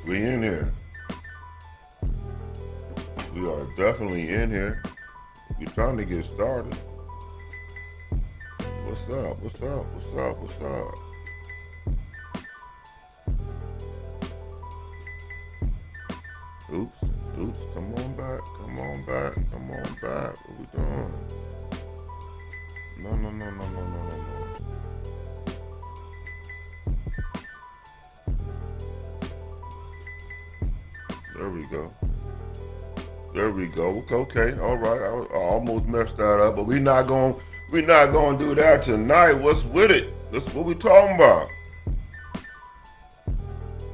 We in here. We are definitely in here. We trying to get started. What's up? What's up? What's up? What's up? Oops. Oops. Come on back. Come on back. Come on back. What we doing? No, no, no, no, no, no, no, no. There we go. There we go. Okay. All right. I almost messed that up, but we not gonna do that tonight. What's with it? That's what we talking about.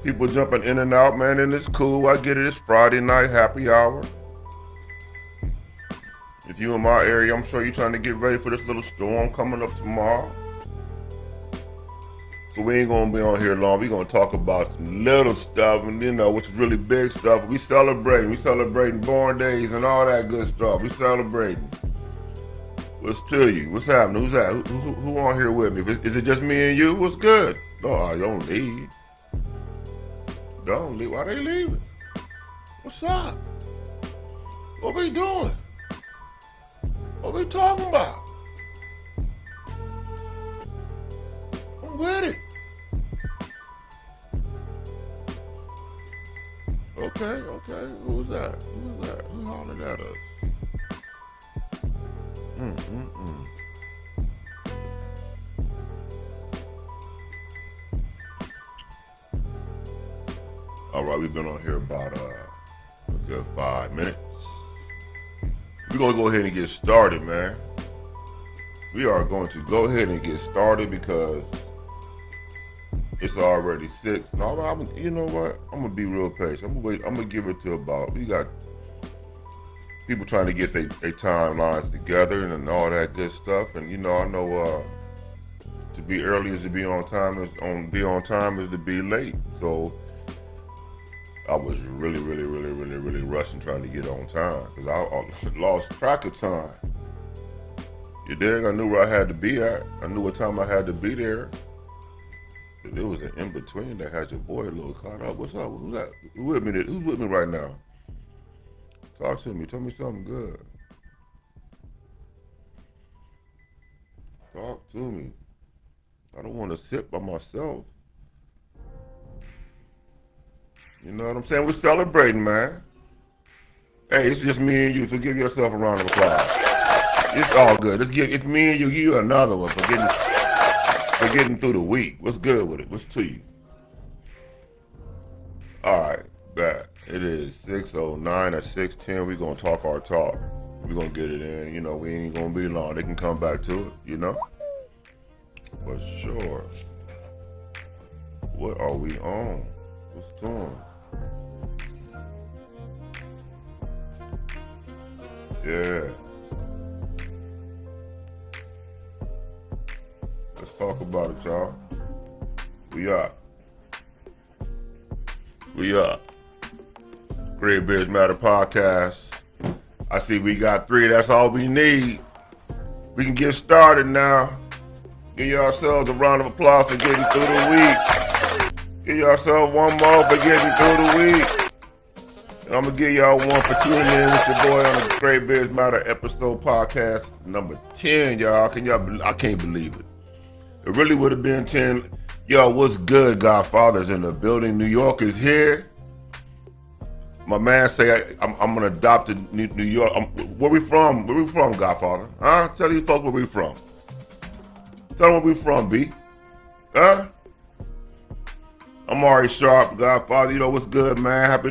People jumping in and out, man, and it's cool. I get it. It's Friday night happy hour. If you in my area, I'm sure you're trying to get ready for this little storm coming up tomorrow. So we ain't gonna be on here long. We gonna talk about some little stuff, and which is really big stuff. We celebrating. We celebrating born days and all that good stuff. We celebrating. What's to you? What's happening? Who's that? Who on here with me? Is it just me and you? What's good? No, I don't leave. Don't leave. Why they leaving? What's up? What we doing? What we talking about? I'm with it. Okay. Who's that? Who's that? Who hollered at us? Mm. All right, we've been on here about a good 5 minutes. We're gonna go ahead and get started, man. We are going to go ahead and get started because it's already 6. No, you know what? I'm gonna be real patient. I'm gonna wait. I'm gonna give it to about. We got people trying to get their timelines together and all that good stuff. And I know to be early is to be on time. Be on time is to be late. So I was really rushing trying to get on time because I lost track of time. You dig? I knew where I had to be at. I knew what time I had to be there. There was an in between that had your boy a little caught up. What's up? Who's that? Who's with me right now? Talk to me. Tell me something good. Talk to me. I don't want to sit by myself. You know what I'm saying? We're celebrating, man. Hey, it's just me and you, so give yourself a round of applause. It's all good. It's me and you. Give you another one for getting through the week. What's good with it? What's to you? All right, back. It is 6:09. At 6:10, we're gonna talk our talk. We're gonna get it in. We ain't gonna be long. They can come back to it. For sure. What are we on? What's doing? Yeah. Let's talk about it, y'all. We up. Great Bears Matter podcast. I see we got 3. That's all we need. We can get started now. Give yourselves a round of applause for getting through the week. Give yourselves one more for getting through the week. And I'm going to give y'all one for tuning in with your boy on the Great Bears Matter episode podcast number 10, y'all. I can't believe it. It really would have been 10. Yo, what's good, Godfather's in the building. New York is here. My man say I'm an adopted New York. Where we from? Where we from, Godfather? Huh? Tell these folks where we from. Tell them where we from, B. Huh? I'm Ari Sharp, Godfather. What's good, man? Happy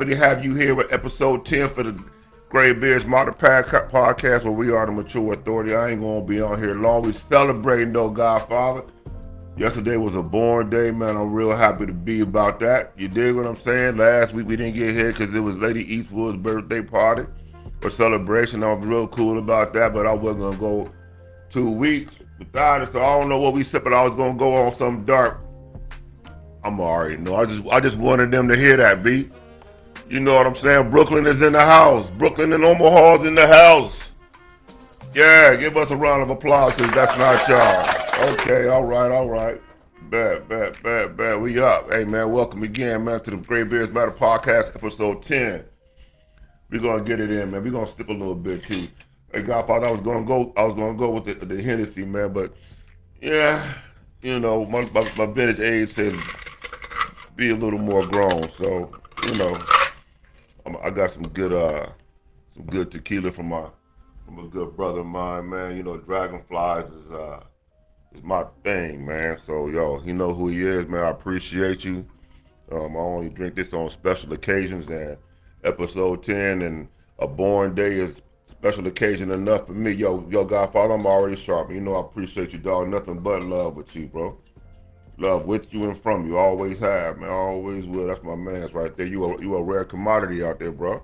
to have you here with episode 10 for the Gray Bears Modern Podcast, where we are the mature authority. I ain't gonna be on here long. We celebrating though, Godfather. Yesterday was a born day, man. I'm real happy to be about that. You dig what I'm saying? Last week we didn't get here because it was Lady Eastwood's birthday party or celebration. I was real cool about that, but I wasn't gonna go 2 weeks without it. So I don't know what we said, but I was gonna go on something dark. I'm already know. I just wanted them to hear that, B. You know what I'm saying? Brooklyn is in the house. Brooklyn and Omaha's in the house. Yeah, give us a round of applause because that's not y'all. Okay, all right. Bet. We up. Hey, man, welcome again, man, to the Gray Bears Matter Podcast, episode 10. We're going to get it in, man. We're going to skip a little bit, too. Hey, Godfather, I was going to go with the Hennessy, man, but, yeah, you know, my vintage age says be a little more grown, so, you know, I got some good tequila from a good brother of mine, man. You know, Dragonflies is my thing, man. So, yo, you know who he is, man. I appreciate you. I only drink this on special occasions, and episode 10 and a born day is special occasion enough for me. Yo, Godfather, I'm already sharp. You know I appreciate you, dog. Nothing but love with you, bro. Love with you and from you. Always have, man. Always will. That's my man's right there. You a rare commodity out there, bro.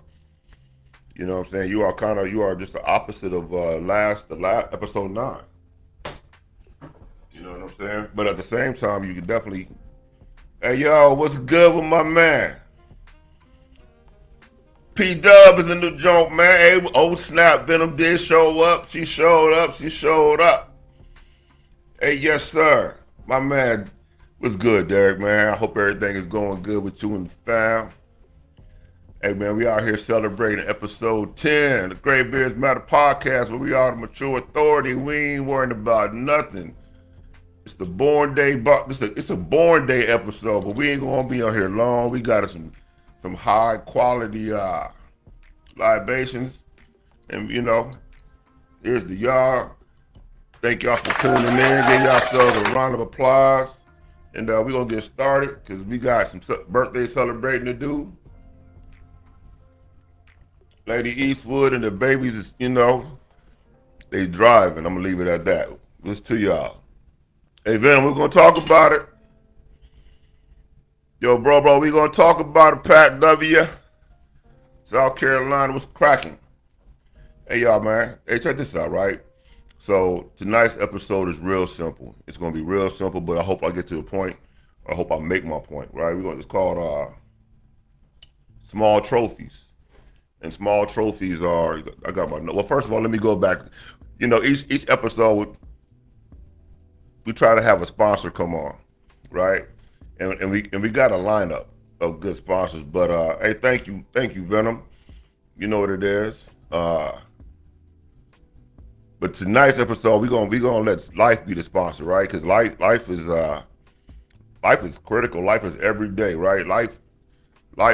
You know what I'm saying? You are just the opposite of the last episode 9. You know what I'm saying? But at the same time, you can definitely. Hey, yo, what's good with my man? P Dub is in the joint, man. Hey, oh snap, Venom did show up. She showed up. Hey, yes, sir. My man, what's good, Derek, man? I hope everything is going good with you and the fam. Hey, man, we out here celebrating episode 10, the Gray Bears Matter Podcast, where we are the mature authority. We ain't worrying about nothing. It's the born day, it's a born day episode, but we ain't gonna be on here long. We got some high quality libations, and you know, here's the y'all. Thank y'all for tuning in. Give yourselves a round of applause, and we gonna get started because we got some birthday celebrating to do. Lady Eastwood and the babies is, you know, they driving. I'm gonna leave it at that. It's to y'all. Hey, Venom, we're gonna talk about it. Yo, bro, we gonna talk about it. Pat W. South Carolina was cracking. Hey, y'all, man. Hey, check this out, right? So tonight's episode is real simple. It's gonna be real simple, but I hope I get to the point. I hope I make my point, right? It's called Small Trophies. And small trophies are, I got my note. Well, first of all, let me go back. You know, each episode, we try to have a sponsor come on, right? And we got a lineup of good sponsors. But hey, thank you, Venom. You know what it is. But tonight's episode, we gonna let life be the sponsor, right? Because life is critical. Life is every day, right? Life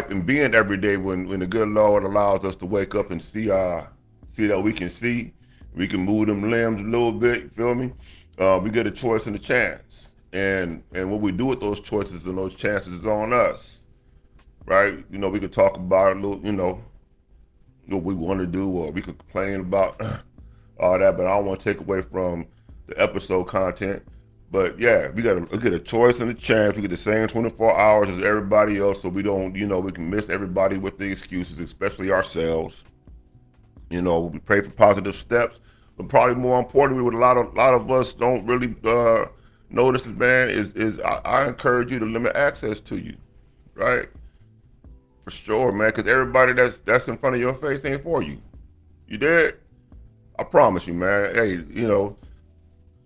and being every day when the good Lord allows us to wake up and see that we can move them limbs a little bit, you feel me? We get a choice and a chance. And what we do with those choices and those chances is on us, right? You know, we could talk about a little, you know, what we want to do, or we could complain about all that, but I don't want to take away from the episode content. But yeah, we get a choice and a chance. We get the same 24 hours as everybody else, so we don't, you know, we can miss everybody with the excuses, especially ourselves. You know, we pray for positive steps, but probably more importantly, what a lot of us don't really notice, man, is I encourage you to limit access to you, right? For sure, man, because everybody that's in front of your face ain't for you. You did? I promise you, man. Hey, you know,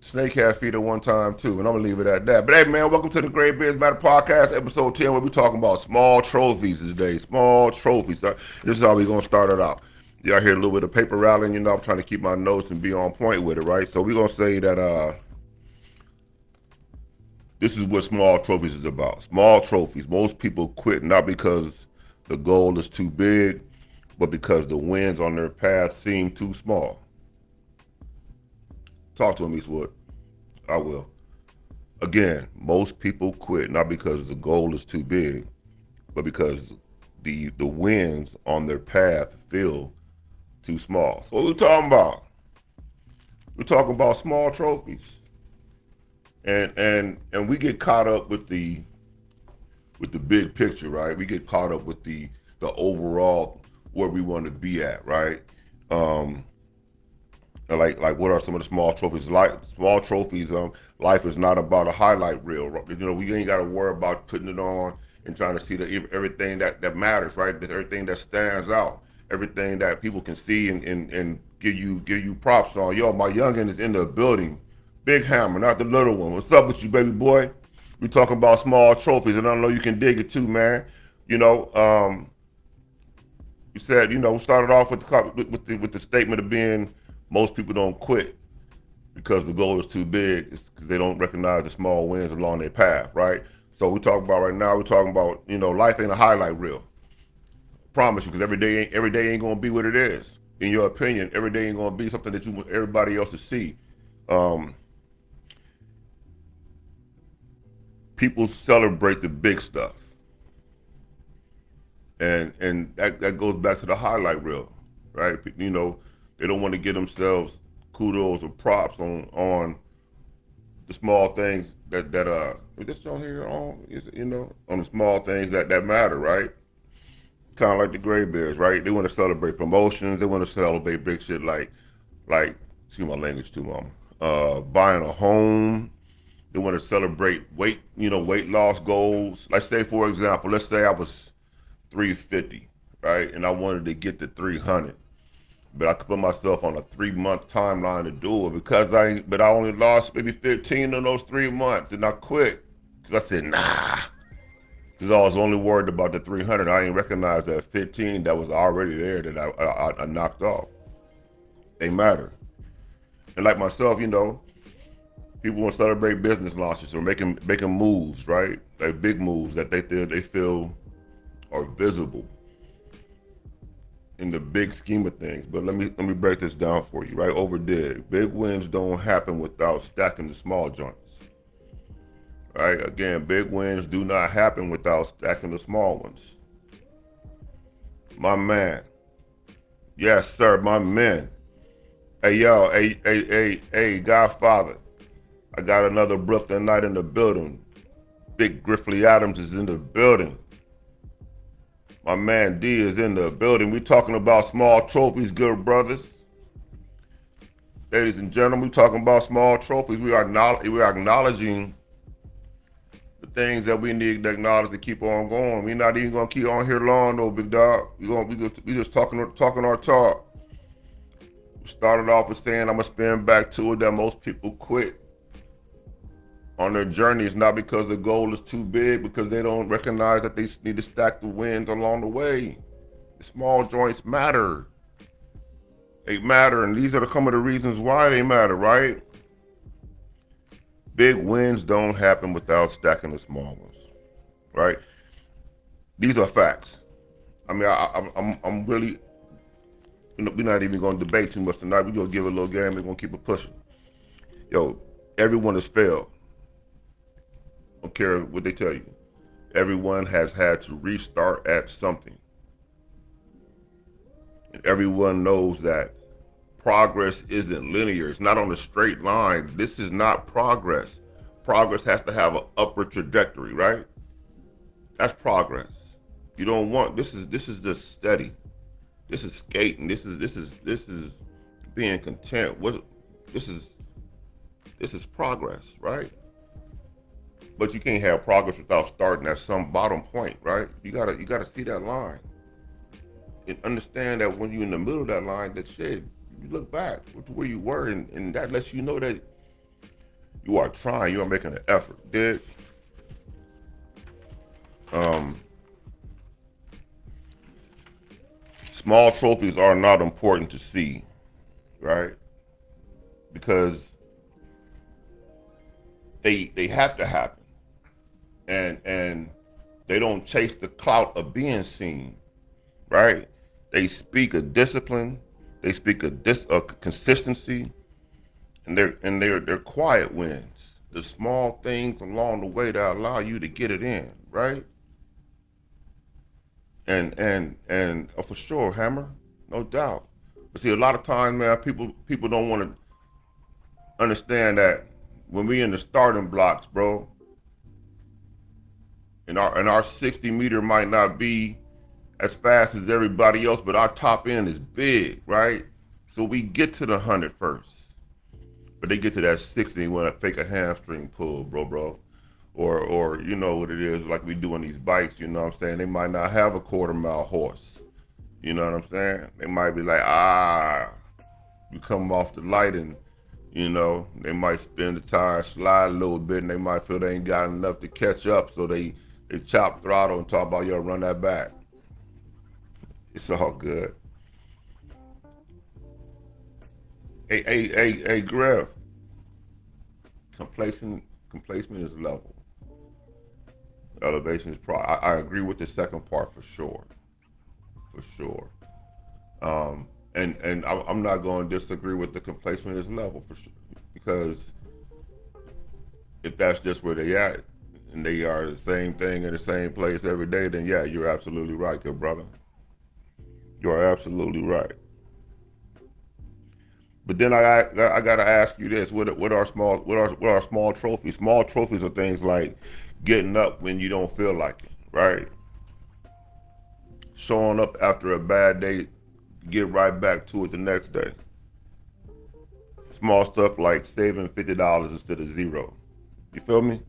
snake had feet at one time too, and I'm gonna leave it at that. But hey, man, welcome to the Gray Bears Matter Podcast, episode 10, where we talking about small trophies today. Small trophies. This is how we gonna start it out. Y'all hear a little bit of paper rattling, you know, I'm trying to keep my notes and be on point with it, right? So we're gonna say that this is what small trophies is about. Small trophies. Most people quit not because the goal is too big, but because the wins on their path seem too small. Talk to him, Eastwood. I will. Again, most people quit not because the goal is too big, but because the wins on their path feel too small. So what we talking about? We're talking about small trophies. And we get caught up with the big picture, right? We get caught up with the overall where we want to be at, right? Like what are some of the small trophies? Like small trophies, life is not about a highlight reel. You know, we ain't got to worry about putting it on and trying to see everything that matters, right? Everything that stands out, everything that people can see and give you props on. Yo, my youngin is in the building. Big Hammer, not the little one. What's up with you, baby boy? We talking about small trophies, and I know you can dig it too, man. You know, you said, you know, started off with the statement of being most people don't quit because the goal is too big. It's because they don't recognize the small wins along their path, right? So we talking about right now. We're talking about, you know, life ain't a highlight reel. Promise you, because every day ain't gonna be what it is. In your opinion, every day ain't gonna be something that you want everybody else to see. Um, People celebrate the big stuff, and that goes back to the highlight reel, right? You know, they don't want to give themselves kudos or props on the small things that this on here on is, you know, on the small things that matter, right? Kind of like the gray bears, right? They want to celebrate promotions. They want to celebrate big shit like excuse my language too, mom. Buying a home. They want to celebrate weight, you know, weight loss goals. Like say for example, let's say I was 350, right, and I wanted to get to 300, but I could put myself on a 3 month timeline to do it because but I only lost maybe 15 in those 3 months, and I quit because I said nah. Because I was only worried about the 300. I didn't recognize that 15 that was already there that I knocked off. They matter. And like myself, you know, people want to celebrate business launches or making moves, right? Like big moves that they feel are visible in the big scheme of things. But let me break this down for you, right? Overdid. Big wins don't happen without stacking the small joints. Right? Again, big wins do not happen without stacking the small ones. My man. Yes, sir, my man. Hey, yo, hey, Godfather. I got another Brooklyn night in the building. Big Griffley Adams is in the building. My man D is in the building. We talking about small trophies, good brothers. Ladies and gentlemen, we talking about small trophies. We are acknowledging the things that we need to acknowledge to keep on going. We're not even gonna keep on here long though, big dog. We just talking our talk. We started off with saying I'm gonna spin back to it that most people quit on their journeys, not because the goal is too big, because they don't recognize that they need to stack the wins along the way. The small joints matter. They matter, and these are some of the reasons why they matter, right? Big wins don't happen without stacking the small ones, right? These are facts. I mean, I'm really, you know, we're not even going to debate too much tonight. We're going to give it a little game. We're going to keep it pushing. Yo, everyone has failed. Don't care what they tell you. Everyone has had to restart at something. And everyone knows that progress isn't linear. It's not on a straight line. This is not progress. Progress has to have an upward trajectory, right? That's progress. You don't want this is just steady. This is skating. This is being content. This is progress, right? But you can't have progress without starting at some bottom point, right? You gotta see that line and understand that when you're in the middle of that line, that shit, you look back to where you were, and that lets you know that you are trying, you are making an effort. Did small trophies are not important to see, right? Because they have to happen, and they don't chase the clout of being seen, right? They speak of discipline, they speak of consistency, and they're quiet wins. The small things along the way that allow you to get it in, right? And for sure, Hammer, no doubt. But see, a lot of times, man, people don't want to understand that when we in the starting blocks, bro, and our 60 meter might not be as fast as everybody else, but our top end is big, right? So we get to the 100 first. But they get to that 60 and want to fake a hamstring pull, bro. Or you know what it is, like we do on these bikes, you know what I'm saying? They might not have a quarter-mile horse. You know what I'm saying? They might be like, you come off the light and You know, they might spend the tire, slide a little bit, and they might feel they ain't got enough to catch up, so they chop throttle and talk about, yo, run that back. It's all good. Hey, Griff, complacement is level. Elevation is pro. I agree with the second part for sure, for sure. And I'm not going to disagree with the complacement is level for sure, because if that's just where they at and they are the same thing in the same place every day, then yeah, you're absolutely right, good brother. You are absolutely right. But then I gotta ask you this: what are small trophies? Small trophies are things like getting up when you don't feel like it, right? Showing up after a bad day, get right back to it the next day. Small stuff like saving $50 instead of zero. You feel me?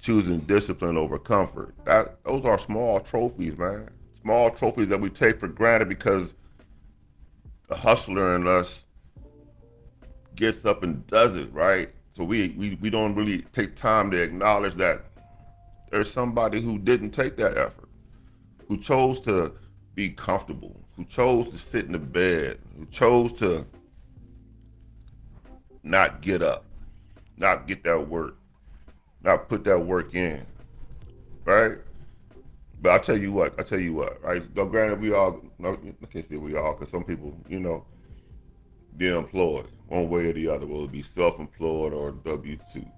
Choosing discipline over comfort. Those are small trophies, man. Small trophies that we take for granted because the hustler in us gets up and does it, right? So we don't really take time to acknowledge that there's somebody who didn't take that effort, who chose to be comfortable, who chose to sit in the bed, who chose to not get up, not get that work, not put that work in, right? But I tell you what, right? Though granted, we all, no, I can't say we all, because some people, you know, they're employed one way or the other, whether it be self-employed or W-2,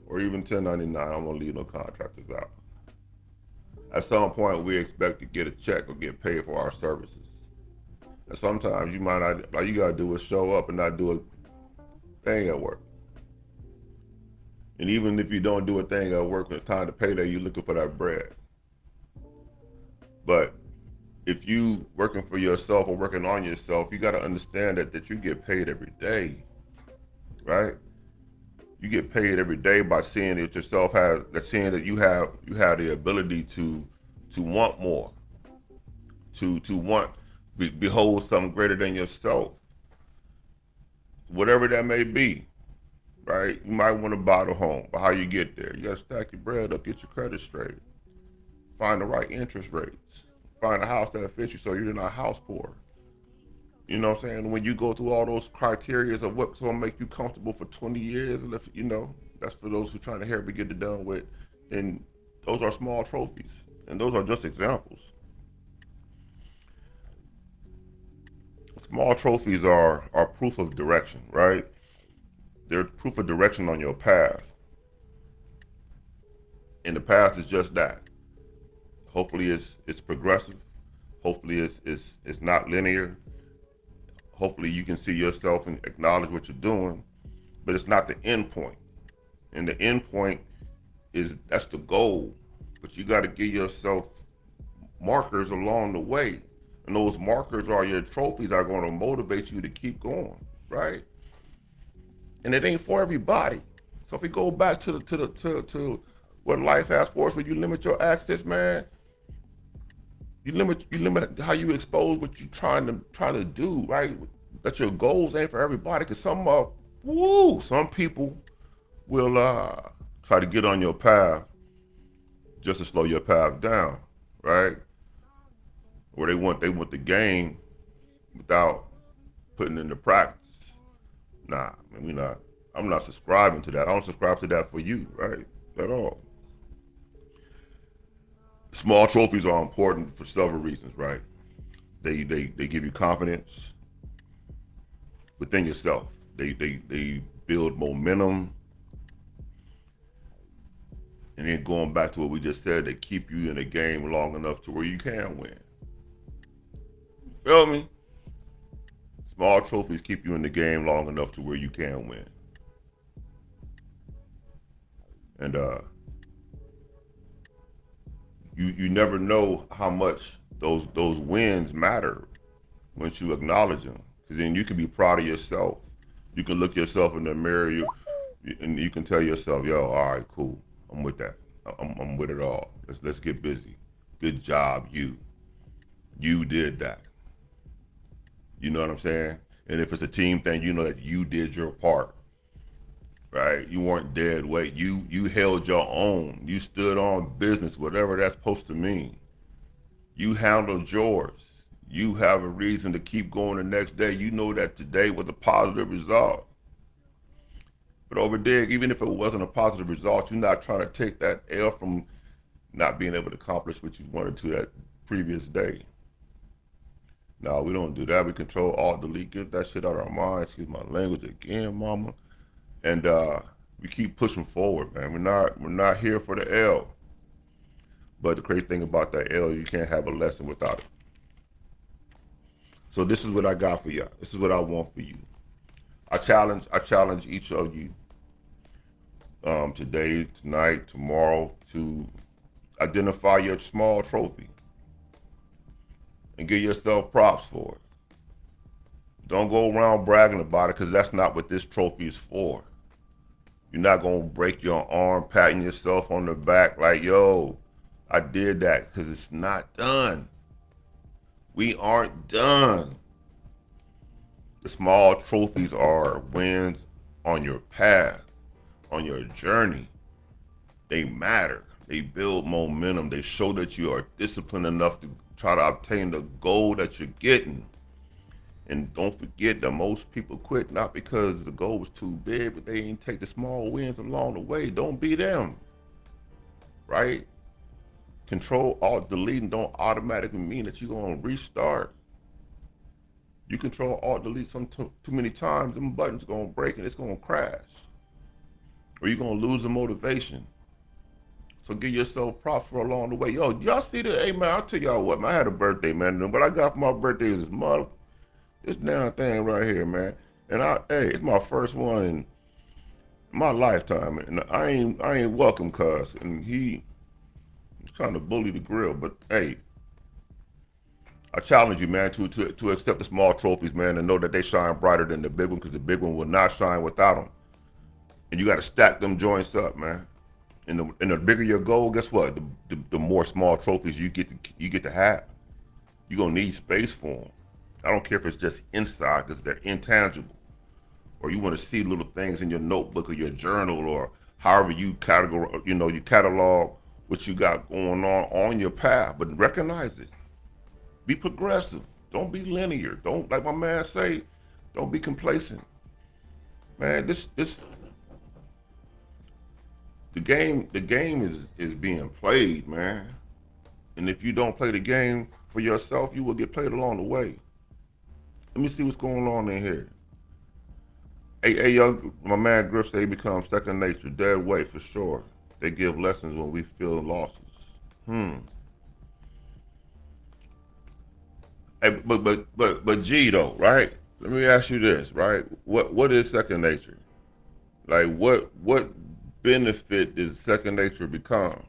or even 1099. I don't want to leave no contractors out. At some point, we expect to get a check or get paid for our services. And sometimes you might not, all you gotta do is show up and not do a thing at work. And even if you don't do a thing at work when it's time to pay that, you're looking for that bread. But if you working for yourself or working on yourself, you got to understand that you get paid every day, right? You get paid every day by seeing that yourself has, that seeing that you have the ability to want more, to want behold something greater than yourself, whatever that may be, right? You might want to buy the home, but how you get there? You got to stack your bread up, get your credit straight, find the right interest rates, find a house that fits you so you're not house poor. You know what I'm saying? When you go through all those criteria of what's gonna make you comfortable for 20 years, and if you know, that's for those who trying to help me get it done with. And those are small trophies, and those are just examples. Small trophies are proof of direction, right? They're proof of direction on your path, and the path is just that. Hopefully, it's progressive. Hopefully, it's not linear. Hopefully, you can see yourself and acknowledge what you're doing, but it's not the end point. And the end point is that's the goal. But you got to give yourself markers along the way, and those markers are your trophies that are going to motivate you to keep going, right? And it ain't for everybody. So if we go back to what life has for us, when you limit your access, man, you limit how you expose what you trying to do, right? That your goals ain't for everybody, because some people will try to get on your path just to slow your path down, right? Or they want the game without putting into practice. Nah, man, we not. I'm not subscribing to that. I don't subscribe to that for you, right? At all. Small trophies are important for several reasons, right? They give you confidence within yourself. They build momentum, and then going back to what we just said, they keep you in the game long enough to where you can win. Feel me? Small trophies keep you in the game long enough to where you can win. And you never know how much those wins matter once you acknowledge them. Because then you can be proud of yourself. You can look yourself in the mirror, and you can tell yourself, "Yo, all right, cool. I'm with that. I'm with it all. Let's get busy. Good job, you. You did that." You know what I'm saying? And if it's a team thing, you know that you did your part, right? You weren't dead weight. You held your own. You stood on business, whatever that's supposed to mean. You handled yours. You have a reason to keep going the next day. You know that today was a positive result. But over there, even if it wasn't a positive result, you're not trying to take that L from not being able to accomplish what you wanted to that previous day. No, we don't do that. We control, alt, delete, get that shit out of our minds. Excuse my language again, mama. And we keep pushing forward, man. We're not here for the L. But the crazy thing about that L, you can't have a lesson without it. So this is what I got for y'all. This is what I want for you. I challenge each of you today, tonight, tomorrow to identify your small trophy and give yourself props for it. Don't go around bragging about it because that's not what this trophy is for. You're not going to break your arm patting yourself on the back like, yo, I did that, because it's not done. We aren't done. The small trophies are wins on your path, on your journey. They matter. They build momentum. They show that you are disciplined enough to try to obtain the goal that you're getting. And don't forget that most people quit not because the goal was too big, but they didn't take the small wins along the way. Don't be them, right? Control, alt, delete don't automatically mean that you're going to restart. You control, alt, delete too many times, them buttons are going to break and it's going to crash. Or you're going to lose the motivation. So give yourself props for along the way. Yo, y'all see that? Hey, man, I'll tell y'all what, man, I had a birthday, man. And what I got for my birthday is this damn thing right here, man. And hey, it's my first one in my lifetime. And I ain't welcome, cuz. And he's trying to bully the grill, but hey, I challenge you, man, to accept the small trophies, man, and know that they shine brighter than the big one, because the big one will not shine without them. And you got to stack them joints up, man. And the bigger your goal, guess what? The more small trophies you get to have. You're gonna need space for them. I don't care if it's just inside, because they're intangible. Or you want to see little things in your notebook or your journal, or however you catalog what you got going on your path, but recognize it. Be progressive. Don't be linear. Don't, like my man say, don't be complacent. Man, the game is being played, man. And if you don't play the game for yourself, you will get played along the way. Let me see what's going on in here. Hey, young, my man Griff say becomes second nature, dead weight for sure. They give lessons when we feel losses. Hey, but G though, right? Let me ask you this, right? What is second nature? Like what benefit does second nature become?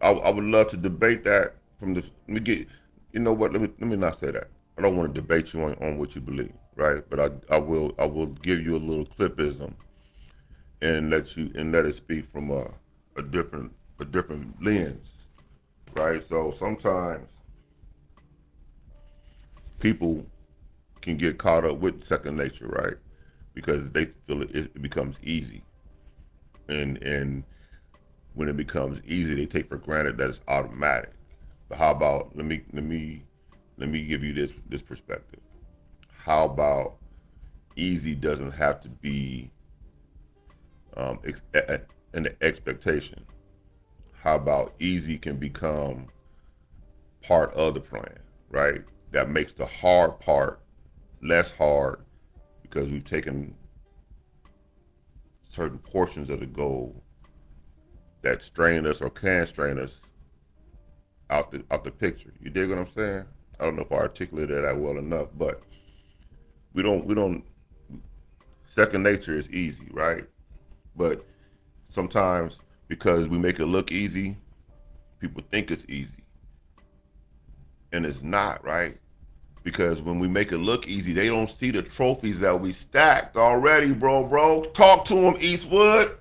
I would love to debate that from the. Let me get. You know what? Let me not say that. I don't want to debate you on what you believe, right? But I will give you a little clipism and let it speak from a different lens, right? So sometimes people can get caught up with second nature, right? Because they feel it becomes easy, and when it becomes easy, they take for granted that it's automatic. But how about let me give you this perspective. How about easy doesn't have to be an expectation? How about easy can become part of the plan, right? That makes the hard part less hard because we've taken certain portions of the goal that strain us or can strain us out the picture. You dig what I'm saying? I don't know if I articulated that well enough, but we don't second nature is easy, right? But sometimes because we make it look easy, people think it's easy. And it's not, right? Because when we make it look easy, they don't see the trophies that we stacked already, bro. Talk to them, Eastwood.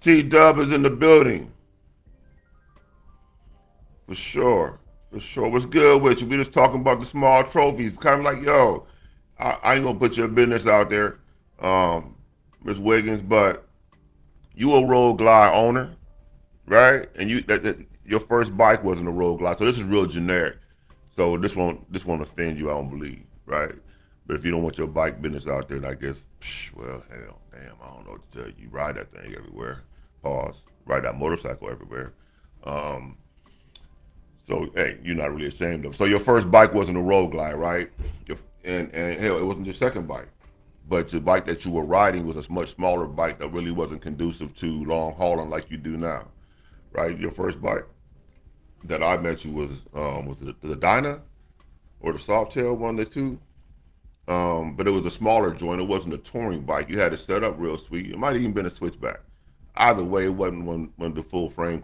T-Dub is in the building. For sure. For sure. What's good with you? We just talking about the small trophies. Kind of like, yo, I ain't gonna put your business out there, Miss Wiggins, but you a road glide owner, right? And that your first bike wasn't a road glide, so this is real generic. So this won't offend you, I don't believe, right? But if you don't want your bike business out there, then I guess, well, hell, damn, I don't know what to tell you. You ride that thing everywhere. Pause. Ride that motorcycle everywhere. Um, So hey, you're not really ashamed of. So your first bike wasn't a road glide, right? And hell, it wasn't your second bike, but the bike that you were riding was a much smaller bike that really wasn't conducive to long hauling like you do now, right? Your first bike that I met you was it the Dyna or the Softail, one of the two. But it was a smaller joint. It wasn't a touring bike. You had it set up real sweet. It might have even been a switchback. Either way, it wasn't one of the full frame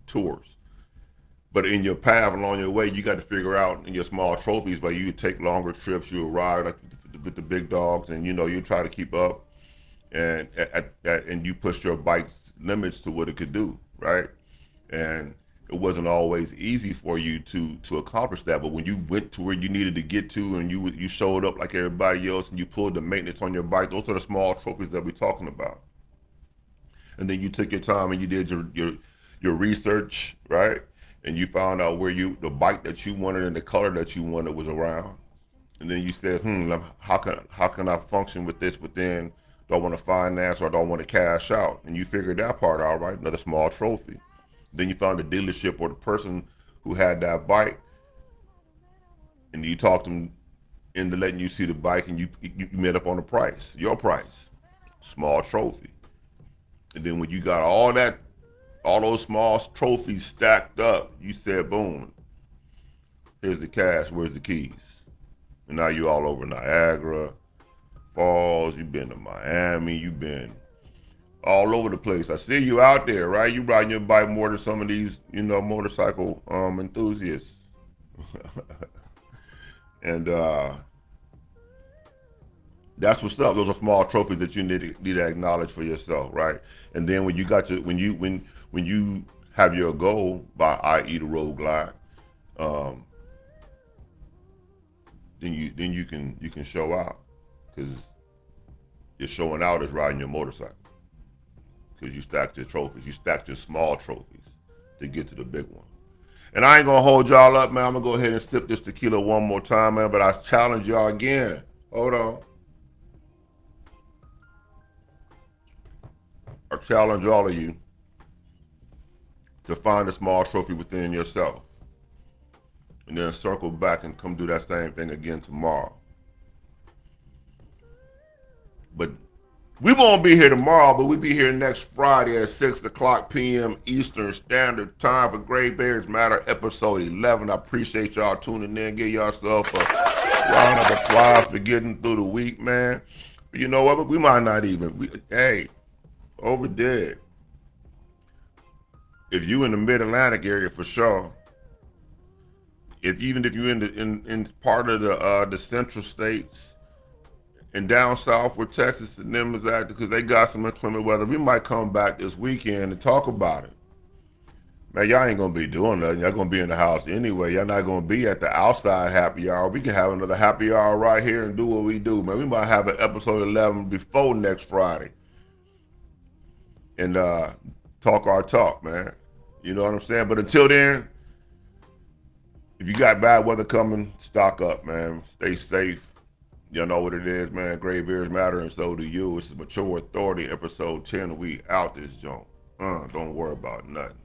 tours. But in your path along your way, you got to figure out in your small trophies where you take longer trips, you ride like with the big dogs, and you try to keep up, and you push your bike's limits to what it could do, right? And it wasn't always easy for you to accomplish that. But when you went to where you needed to get to, and you showed up like everybody else, and you pulled the maintenance on your bike, those are the small trophies that we're talking about. And then you took your time and you did your research, right? And you found out where the bike that you wanted and the color that you wanted was around. And then you said, how can I function with this? But then, do I want to finance or do I want to cash out? And you figured that part out, right? Another small trophy. Then you found the dealership or the person who had that bike, and you talked them into letting you see the bike, and you met up on the price, your price, small trophy. And then when you got all those small trophies stacked up, you said, boom, here's the cash, where's the keys? And now you all over Niagara Falls, you've been to Miami, you've been all over the place. I see you out there, right? You riding your bike more than some of these, motorcycle enthusiasts. And that's what's up. Those are small trophies that you need to acknowledge for yourself, right? And then when you have your goal by i.e. the road glide, um, then you can show out, because your showing out is riding your motorcycle, because you stacked your trophies, you stacked your small trophies to get to the big one. And I ain't gonna hold y'all up, man. I'm gonna go ahead and sip this tequila one more time, man. But I challenge y'all again. Hold on. I challenge all of you to find a small trophy within yourself, and then circle back and come do that same thing again tomorrow. But we won't be here tomorrow, but we'll be here next Friday at 6 o'clock p.m. Eastern Standard Time for Gray Bears Matter episode 11. I appreciate y'all tuning in. Give yourself a round of applause for getting through the week, man. But you know what? We might not even. Hey, overdid. If you in the Mid-Atlantic area, for sure. Even if you're in part of the central states and down south where Texas and them is at, because they got some inclement weather, we might come back this weekend and talk about it. Man, y'all ain't gonna be doing nothing. Y'all gonna be in the house anyway. Y'all not gonna be at the outside happy hour. We can have another happy hour right here and do what we do, man. We might have an episode 11 before next Friday and talk our talk, man. You know what I'm saying? But until then, if you got bad weather coming, stock up, man. Stay safe. You know what it is, man. Gray beers matter, and so do you. This is Mature Authority, episode 10. We out this joint. Don't worry about nothing.